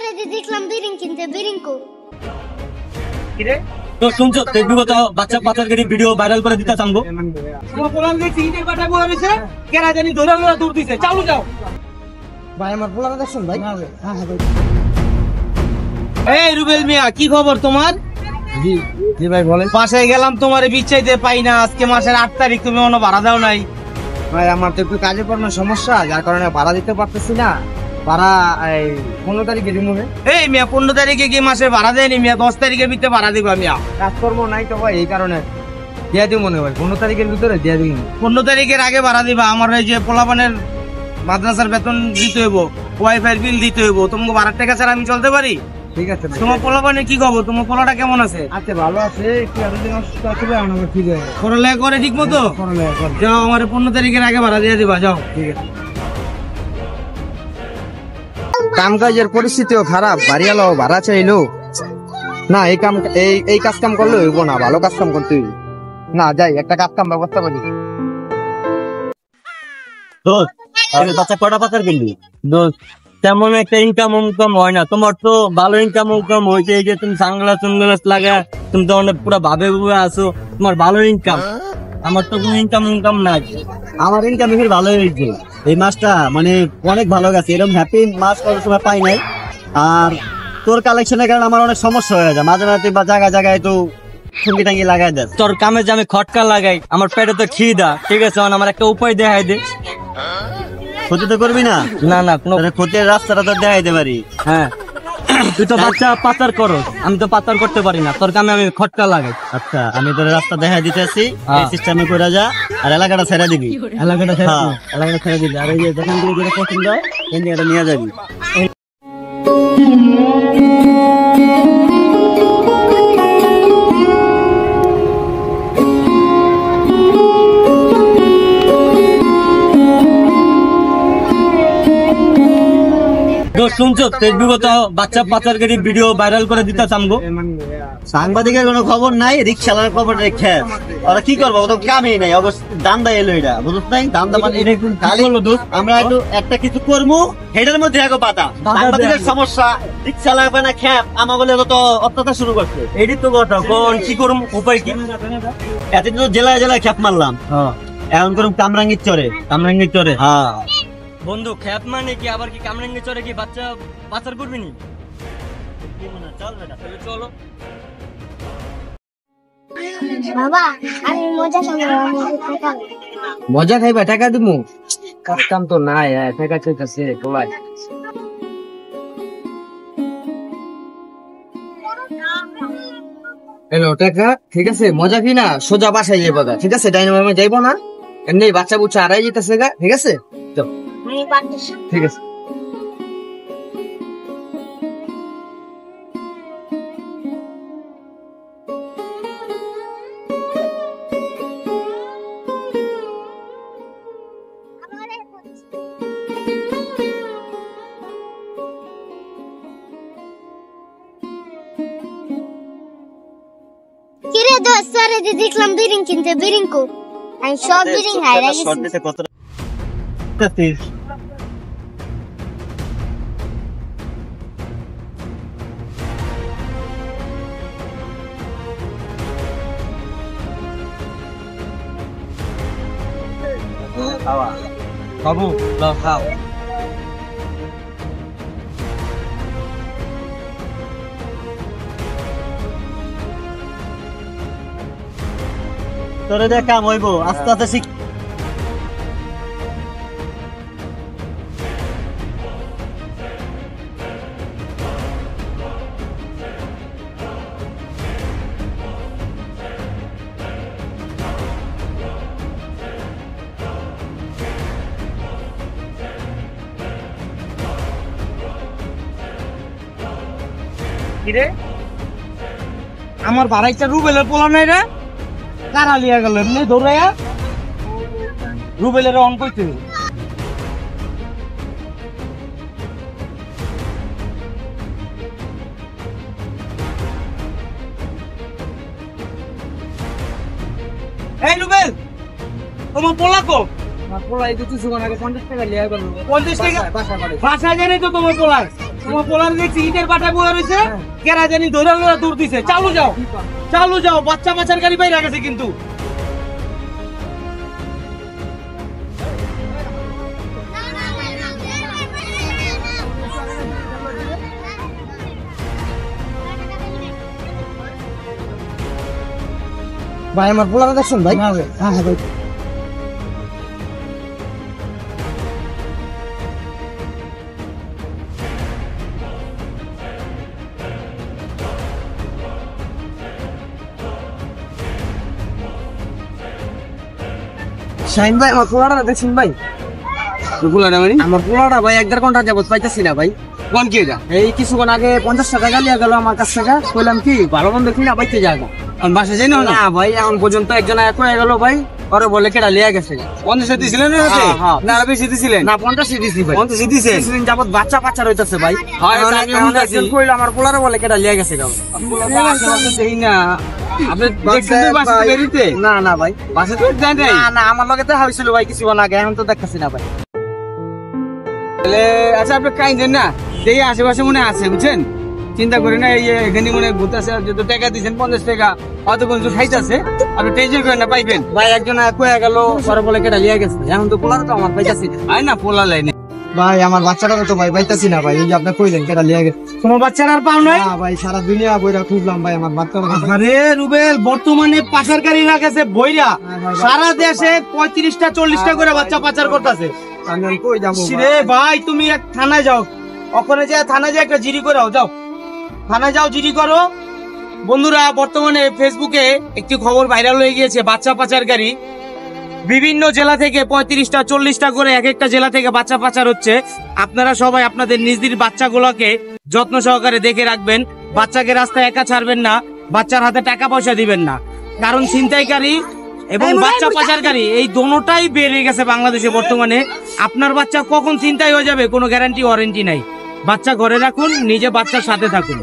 Sir দেখলাম বিরিং কিনতে বিরিং কো কিরে তো শুনছো ফেসবুকে তো বাচ্চা পাচারকারী ভিডিও ভাইরাল করে দিতে চাঙ্গো তোমার পোলান দেখছি ইটের বাটা বয়ে রইছে কেরা জানি ধরে ধরে দূর দিছে চালু যাও ভাই আমার পোলান দেখছেন ভাই হ্যাঁ ভাই এই রুবেল মিয়া কি খবর তোমার জি জি ভাই বলেন বাসায় গেলাম তোমারে বিচ্ছাইতে পাই না আজকে মাসের 8 তারিখ তুমি এখনো ভাড়া দাও নাই ভাই আমার তো একটু কাজে কর্মের সমস্যা যার কারণে ভাড়া দিতে পারতেছি না ভাড়া এই 15 তারিখে দিব এই মিয়া 15 তারিখে কি মাসে ভাড়া দেয়নি মিয়া 10 তারিখের ভিতরে ভাড়া দিবা মিয়া কাজকর্ম নাই তো ভাই এই কারণে দিয়া দিব মনে হয় 15 তারিখের ভিতরে দিয়া দিব 15 তারিখের আগে ভাড়া দিবা আমার এই যে পোলাপানের মাদ্রাসার বেতন দিতে হইব ওয়াইফাই বিল দিতে হইব তোমাকে ভাড়ার টাকা ছাড়া আমি চলতে পারি ঠিক আছে তোমার পোলাপানে কি খবর তোমার পোলাটা কেমন আছে আচ্ছা ভালো আছে একটু এতদিন অসুস্থ আছে আমার ঠিক হয়ে গেছে পড়ালেখা করে ঠিক মতো পড়ালেখা করে। যাও আমার 15 তারিখের আগে ভাড়া দিয়ে দিবা যাও ঠিক আছে কামকাজের পরিস্থিতিও খারাপ বাড়িওয়ালাও ভাড়া চাইলো না এই কাজ কাম করলে হইব না ভালো কাজ কাম করতে হইব না যাই একটা কাজ কাম ব্যবস্থা করি দোস্ত বাচ্চা কটা পাচার কিনবি দোস্ত তেমন একটা ইনকাম হয় না তোমার তো ভালো ইনকাম হয়েছে এই যে তুমি সানগ্লাস লাগা তুমি তো অনেক পুরো ভাবে আছো তোমার ভালো ইনকাম আমার তো কোনো ইনকাম নাই আমার ইনকাম এর ভালো হয়েছে এই মাসটা মানে অনেক ভালো গেছে এরকম হ্যাপি মাস করার সময় পাই নাই আর তোর কালেকশনের কারণে আমার অনেক সমস্যা হয়ে যায় মাঝে মাঝে বা জায়গায় তো সঙ্গী টাঙ্গি লাগাই দেয় তোর কামে যে আমি খটকা লাগাই আমার পেটে তো খিদা ঠিক আছে আমার একটা উপায় দেখাই দে ক্ষতি তো করবি না না না কোনো ক্ষতির রাস্তাটা তো দেখাইতে পারি হ্যাঁ তুই তো বাচ্চা পাচার করো আমি তো পাচার করতে পারি না তোর কামে আমি খটকা লাগাই আচ্ছা আমি তোর রাস্তা দেখাই দিতেছি হ্যাঁ। এই সিস্টেমে করে যা আর এলাকাটা ছেড়ে দিবি এলাকাটা হ্যাঁ এলাকাটা ছেড়ে দিবি আর এই যে দোকান থেকে যেটা পছন্দ হয় এই নিয়ে নিয়ে যাবি শুনছো ফেসবুকে তো বাচ্চা পাচারকারী ভিডিও ভাইরাল করে দিতে চাঙ্গো সাংবাদিকের কোনো খবর নাই রিক্সাওয়ালার খবর রেখে ওরা কি করবো ওদের কামই নাই অবশ্য দান্দা এলো এটা বুঝছ নাই দান্দা মানে খালি আমরা একটু একটা কিছু করবো হেডের মধ্যে আগে পাতা সাংবাদিকের সমস্যা রিক্সাওয়ালা না খ্যাপ আমার বলে তো অত্যাচার শুরু করছে এটি তো কথা কোন কি করুম উপায় কি এতদিন তো জেলায় খ্যাপ মারলাম এখন করুম কামরাঙ্গির চরে হ্যাঁ বন্ধু খ্যাপ মানে কি আবার কি কামরাঙ্গে চড়ে কি বাচ্চা পাচার করবি নি চল বেটা চলো বাবা আমি মজা সংগ্রহ মজা খাইবা টাকা দিব কাজ কাম তো নাই টাকা চাইতেছে তোলাই হ্যালো টাকা ঠিক আছে মজা কি না সোজা বাসায় যাইব ঠিক আছে ডাইনামে যাইবো না এমনি বাচ্চা বুচ্চা আড়াই যেতেছে গা ঠিক আছে চল আমি পারতেছি ঠিক আছে কিরে দোস্ত স্যার দেখলাম বিরিং কিনতে বিরিং কো আমি সব বিরিং হাইরা গেছি কত বাবু লও খাও তোরে দেখ কাম হইব আস্তে আস্তে শিখ কিরে আমার বাড়াইটা রুবেলের পোলা নাই রে কারা লিয়া গেল এমনি দৌড়াইয়া রুবেলের অন কইতে এই রুবেল তোমার পোলা কো পোলা এই কিছু আগে 50 টাকা লিয়া গেল 50 টাকা বাসা করে বাসায় জানি তো তোমার পোলা তোমার পোলার দেখছি ইটের বাটায় বয়ে রয়েছে, কেরা জানি ধরে দৌড় দিছে। চালু যাও, চালু যাও, বাচ্চা বাচ্চার গাড়ি বাইরে গেছে কিন্তু। ভাই আমার পোলারে দেখছেন ভাই? হ্যাঁ হ্যাঁ ভাই। শাহিন ভাই আমার পোলাটা দেখছেন ভাই? পোলাটা মানে আমার পোলাটা ভাই 1.5 ঘন্টা যাবত পাইতেছি না ভাই। কোন কি এটা? এই কিছুক্ষণ আগে 50 টাকা গালিয়া গেল আমার কাছ থেকে। কইলাম কি ভালো মন্দ কিনা পাইতে যাবো বাসা যাই না না ভাই, এখন পর্যন্ত একজন এক হয়ে গেল ভাই। ওরে বলে কেটা লিয়া গেছে। 50 দিছিলেন না আরো বেশি দিছিলেন? না 50 দিছি ভাই। 50 দিছেন? কিছুদিন যাবত বাচ্চা বাচ্চা রইতেছে ভাই। হয়, এখন আমি এখন বুঝাছি। একজন কইলো আমার পোলারে বলে কেটা লিয়া গেছে গাও। দেই না। আপনি দেখছেন তো বাসা বেরিতে? না না ভাই, বাসা তো যাই নাই। না না আমার লগে দেখা হয়েছিল ভাই কিছুক্ষণ আগে, এখন তো দেখতেছি না ভাই। তাহলে আচ্ছা আপনি কাইন্দেন না, এই আশেপাশে মনে আছে বুঝছেন, চিন্তা করেন না। এই এখানে মনে ঘুরতেছে, যত টাকা দিচ্ছেন 50 টাকা অত কিছু খাইতেছে, আপনি টেনশন করেন না, পাইবেন। ভাই একজন এক হয়ে গেল, পরে বলে কেটা লিয়া গেছে। এখন তো পোলারে তো আমার পাইতাছি না আয় না পোলা লাইনে ভাই। আমার বাচ্চাটা তো ভাই পাইতাছি না ভাই। এই যে আপনি কইলেন কেটা লিয়া গেছে। তোমার বাচ্চার আর পাও নাই? না ভাই, সারা দুনিয়া বইরা খুঁজলাম ভাই, আমার বাচ্চাটা আরে রুবেল, বর্তমানে পাচারকারীরা গেছে বইরা সারা দেশে 35টা 40টা করে বাচ্চা পাচার করতেছে। আমি কই যাবো ভাই? রে ভাই, তুমি এক থানায় যাও, ওখানে যে থানায় যে একটা জিডি করে যাও, থানায় যাও, জিডি করো। বন্ধুরা, বর্তমানে ফেসবুকে একটি খবর ভাইরাল হয়ে গিয়েছে, বাচ্চা পাচারকারী বিভিন্ন জেলা থেকে 35টা 40টা করে এক একটা জেলা থেকে বাচ্চা পাচার হচ্ছে। আপনারা সবাই আপনাদের নিজ নিজ বাচ্চাগুলোকে যত্ন সহকারে দেখে রাখবেন। বাচ্চাকে রাস্তায় একা ছাড়বেন না, বাচ্চার হাতে টাকা পয়সা দিবেন না, কারণ ছিনতাইকারী এবং বাচ্চা পাচারকারী এই দোনোটাই বেড়ে গেছে বাংলাদেশে বর্তমানে। আপনার বাচ্চা কখন ছিনতাই হয়ে যাবে কোনো গ্যারান্টি ওয়ারেন্টি নাই। বাচ্চা ঘরে রাখুন, নিজে বাচ্চার সাথে থাকুন।